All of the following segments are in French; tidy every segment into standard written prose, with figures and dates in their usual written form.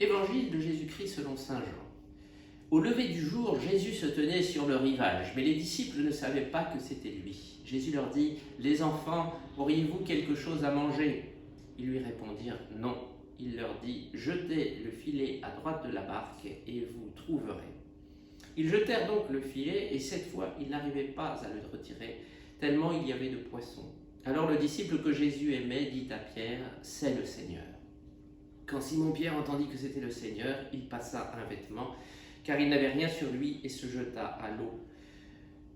Évangile de Jésus-Christ selon saint Jean. Au lever du jour, Jésus se tenait sur le rivage, mais les disciples ne savaient pas que c'était lui. Jésus leur dit : « Les enfants, auriez-vous quelque chose à manger ?» Ils lui répondirent : « Non. » Il leur dit : « Jetez le filet à droite de la barque et vous trouverez. » Ils jetèrent donc le filet et cette fois, ils n'arrivaient pas à le retirer, tellement il y avait de poissons. Alors le disciple que Jésus aimait dit à Pierre : « C'est le Seigneur. » Quand Simon-Pierre entendit que c'était le Seigneur, il passa un vêtement, car il n'avait rien sur lui, et se jeta à l'eau.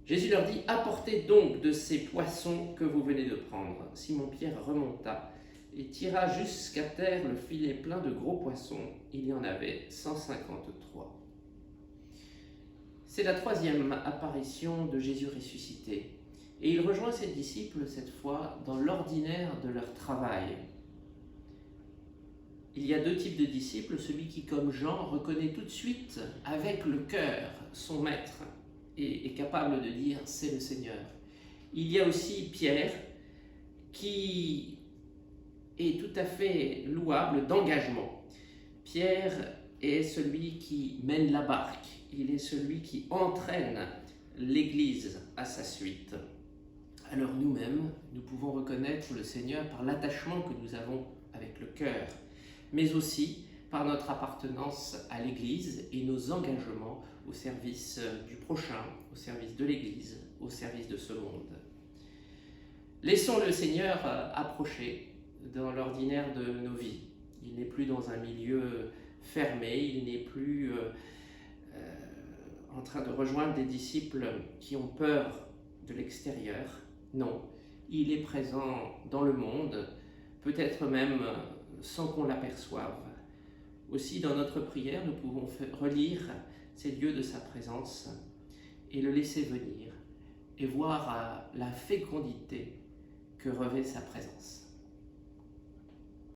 Jésus leur dit : « Apportez donc de ces poissons que vous venez de prendre. » Simon-Pierre remonta et tira jusqu'à terre le filet plein de gros poissons. Il y en avait 153. C'est la troisième apparition de Jésus ressuscité. Et il rejoint ses disciples cette fois dans l'ordinaire de leur travail. Il y a deux types de disciples, celui qui, comme Jean, reconnaît tout de suite avec le cœur son maître et est capable de dire « c'est le Seigneur ». Il y a aussi Pierre qui est tout à fait louable d'engagement. Pierre est celui qui mène la barque, il est celui qui entraîne l'Église à sa suite. Alors nous-mêmes, nous pouvons reconnaître le Seigneur par l'attachement que nous avons avec le cœur, mais aussi par notre appartenance à l'Église et nos engagements au service du prochain, au service de l'Église, au service de ce monde. Laissons le Seigneur approcher dans l'ordinaire de nos vies. Il n'est plus dans un milieu fermé, il n'est plus en train de rejoindre des disciples qui ont peur de l'extérieur. Non, il est présent dans le monde, peut-être même sans qu'on l'aperçoive. Aussi, dans notre prière, nous pouvons relire ces lieux de sa présence et le laisser venir et voir la fécondité que revêt sa présence.